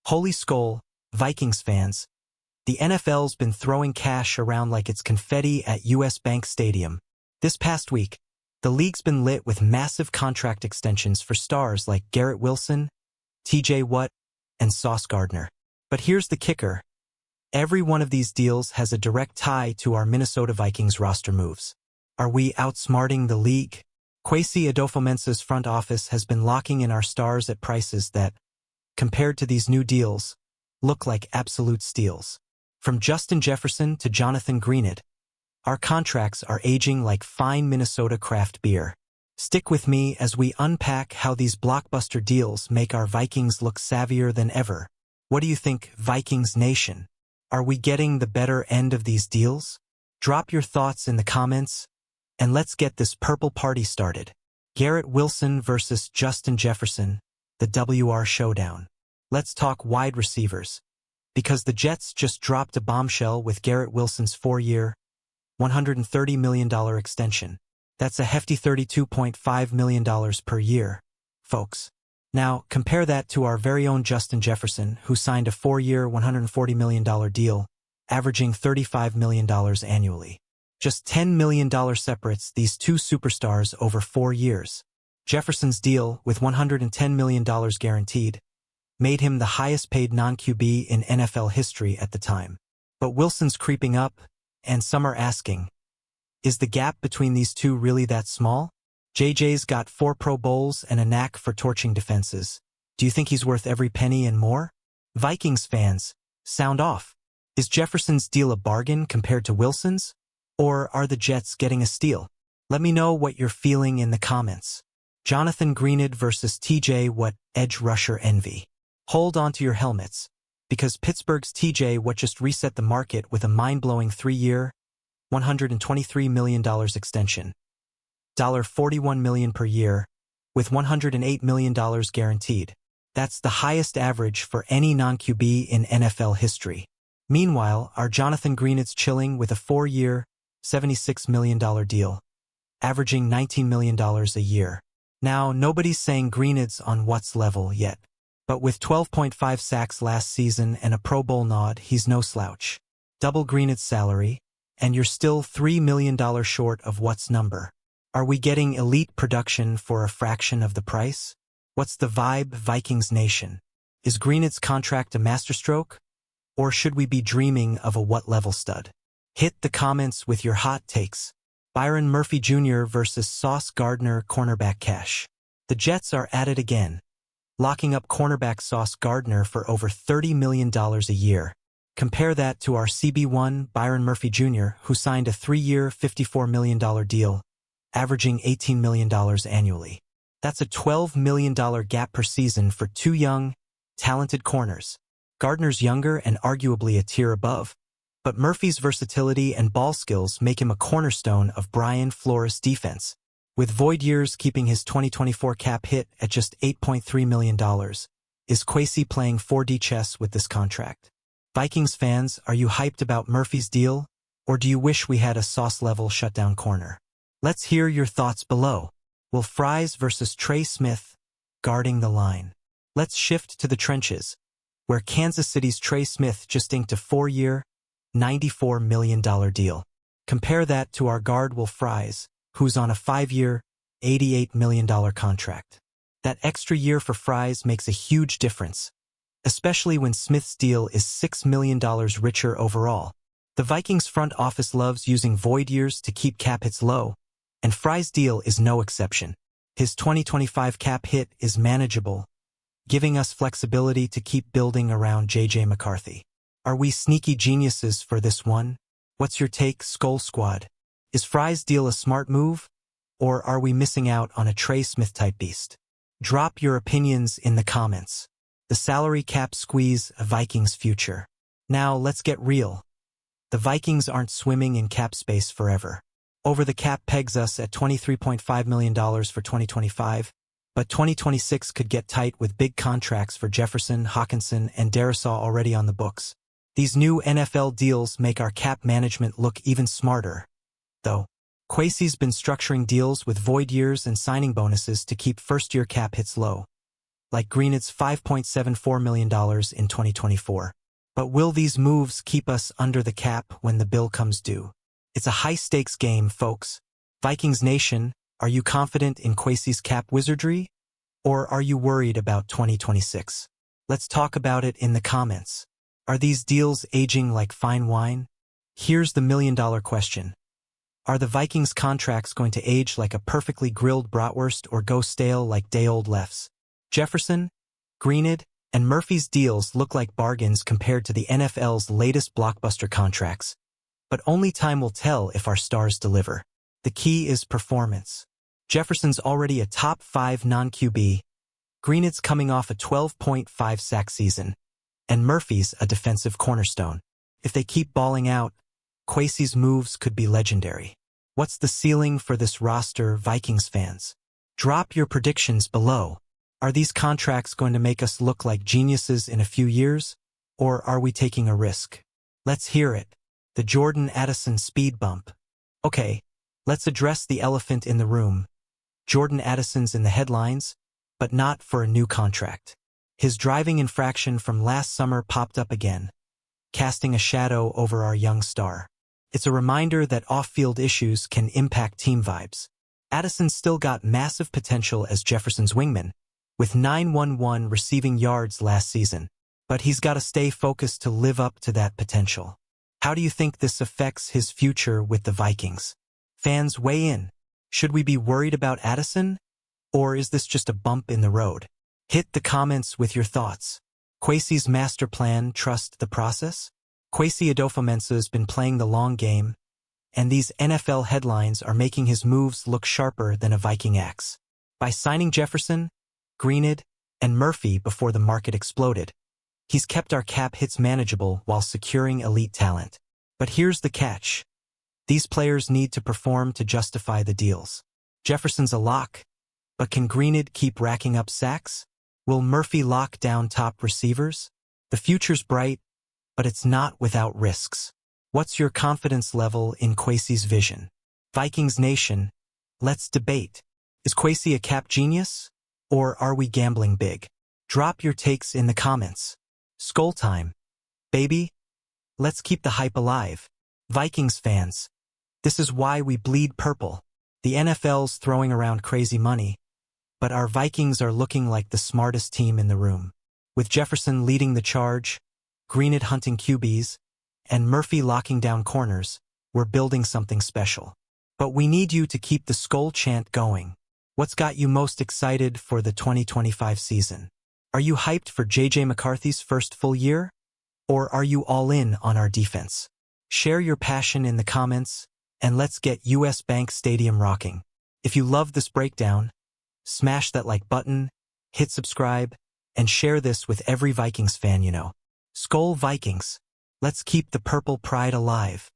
Holy Skol, Vikings fans. The NFL's been throwing cash around like it's confetti at US Bank Stadium. This past week, the league's been lit with massive contract extensions for stars like Garrett Wilson, TJ Watt, and Sauce Gardner. But here's the kicker. Every one of these deals has a direct tie to our Minnesota Vikings roster moves. Are we outsmarting the league? Kwesi Adofo-Mensah's front office has been locking in our stars at prices that, compared to these new deals, look like absolute steals. From Justin Jefferson to Jonathan Greenid, our contracts are aging like fine Minnesota craft beer. Stick with me as we unpack how these blockbuster deals make our Vikings look savvier than ever. What do you think, Vikings Nation? Are we getting the better end of these deals? Drop your thoughts in the comments, and let's get this purple party started. Garrett Wilson versus Justin Jefferson, the WR showdown. Let's talk wide receivers, because the Jets just dropped a bombshell with Garrett Wilson's 4-year, $130 million extension. That's a hefty $32.5 million per year, folks. Now, compare that to our very own Justin Jefferson, who signed a 4-year, $140 million deal, averaging $35 million annually. Just $10 million separates these two superstars over 4 years. Jefferson's deal, with $110 million guaranteed, made him the highest-paid non-QB in NFL history at the time. But Wilson's creeping up, and some are asking, is the gap between these two really that small? JJ's got 4 Pro Bowls and a knack for torching defenses. Do you think he's worth every penny and more? Vikings fans, sound off. Is Jefferson's deal a bargain compared to Wilson's? Or are the Jets getting a steal? Let me know what you're feeling in the comments. Jonathan Greenid versus TJ Watt, edge rusher envy. Hold on to your helmets, because Pittsburgh's TJ Watt just reset the market with a mind-blowing 3-year, $123 million extension. $41 million per year, with $108 million guaranteed. That's the highest average for any non-QB in NFL history. Meanwhile, our Jonathan Greenid's chilling with a 4-year, $76 million deal, averaging $19 million a year. Now, nobody's saying Greenid's on Watt's level yet, but with 12.5 sacks last season and a Pro Bowl nod, he's no slouch. Double Greenid's salary, and you're still $3 million short of Watt's number. Are we getting elite production for a fraction of the price? What's the vibe, Vikings Nation? Is Greenid's contract a masterstroke? Or should we be dreaming of a Watt-level stud? Hit the comments with your hot takes. Byron Murphy Jr. versus Sauce Gardner cornerback cash. The Jets are at it again, locking up cornerback Sauce Gardner for over $30 million a year. Compare that to our CB1 Byron Murphy Jr., who signed a 3-year, $54 million deal, averaging $18 million annually. That's a $12 million gap per season for 2 young, talented corners. Gardner's younger and arguably a tier above, but Murphy's versatility and ball skills make him a cornerstone of Brian Flores' defense. With void years keeping his 2024 cap hit at just $8.3 million, is Kwesi playing 4D chess with this contract? Vikings fans, are you hyped about Murphy's deal, or do you wish we had a Sauce-level shutdown corner? Let's hear your thoughts below. Will Fries versus Trey Smith guarding the line? Let's shift to the trenches, where Kansas City's Trey Smith just inked a 4-year, $94 million deal. Compare that to our guard Will Fries, who's on a 5-year, $88 million contract. That extra year for Fries makes a huge difference, especially when Smith's deal is $6 million richer overall. The Vikings front office loves using void years to keep cap hits low, and Fries' deal is no exception. His 2025 cap hit is manageable, giving us flexibility to keep building around J.J. McCarthy. Are we sneaky geniuses for this one? What's your take, Skol Squad? Is Fries' deal a smart move, or are we missing out on a Trey Smith-type beast? Drop your opinions in the comments. The salary cap squeeze a Vikings' future. Now, let's get real. The Vikings aren't swimming in cap space forever. Over the cap pegs us at $23.5 million for 2025, but 2026 could get tight with big contracts for Jefferson, Hawkinson, and Darisaw already on the books. These new NFL deals make our cap management look even smarter, though. Kwesi's been structuring deals with void years and signing bonuses to keep first-year cap hits low. like Greenid's $5.74 million in 2024. But will these moves keep us under the cap when the bill comes due? It's a high-stakes game, folks. Vikings Nation, are you confident in Kwesi's cap wizardry? Or are you worried about 2026? Let's talk about it in the comments. Are these deals aging like fine wine? Here's the million-dollar question. Are the Vikings contracts going to age like a perfectly grilled bratwurst or go stale like day-old lefts? Jefferson, Greenid, and Murphy's deals look like bargains compared to the NFL's latest blockbuster contracts. But only time will tell if our stars deliver. The key is performance. Jefferson's already a top 5 non-QB, Greenid's coming off a 12.5 sack season, and Murphy's a defensive cornerstone. If they keep balling out, Kwesi's moves could be legendary. What's the ceiling for this roster, Vikings fans? Drop your predictions below. Are these contracts going to make us look like geniuses in a few years, or are we taking a risk? Let's hear it. The Jordan Addison speed bump. Okay, let's address the elephant in the room. Jordan Addison's in the headlines, but not for a new contract. His driving infraction from last summer popped up again, casting a shadow over our young star. It's a reminder that off-field issues can impact team vibes. Addison's still got massive potential as Jefferson's wingman, with 911 receiving yards last season, but he's got to stay focused to live up to that potential. How do you think this affects his future with the Vikings? Fans, weigh in. Should we be worried about Addison? Or is this just a bump in the road? Hit the comments with your thoughts. Kwesi's master plan, trust the process? Kwesi Adofo-Mensah's been playing the long game, and these NFL headlines are making his moves look sharper than a Viking axe. By signing Jefferson, Greenid, and Murphy before the market exploded, he's kept our cap hits manageable while securing elite talent. But here's the catch. These players need to perform to justify the deals. Jefferson's a lock, but can Greenid keep racking up sacks? Will Murphy lock down top receivers? The future's bright, but it's not without risks. What's your confidence level in Kwesi's vision? Vikings Nation, let's debate. Is Kwesi a cap genius? Or are we gambling big? Drop your takes in the comments. Skol time. Baby, let's keep the hype alive. Vikings fans, this is why we bleed purple. The NFL's throwing around crazy money, but our Vikings are looking like the smartest team in the room. With Jefferson leading the charge, Greenid hunting QBs, and Murphy locking down corners, we're building something special. But we need you to keep the Skol chant going. What's got you most excited for the 2025 season? Are you hyped for J.J. McCarthy's first full year? Or are you all in on our defense? Share your passion in the comments, and let's get US Bank Stadium rocking. If you love this breakdown, smash that like button, hit subscribe, and share this with every Vikings fan you know. Skol Vikings. Let's keep the purple pride alive.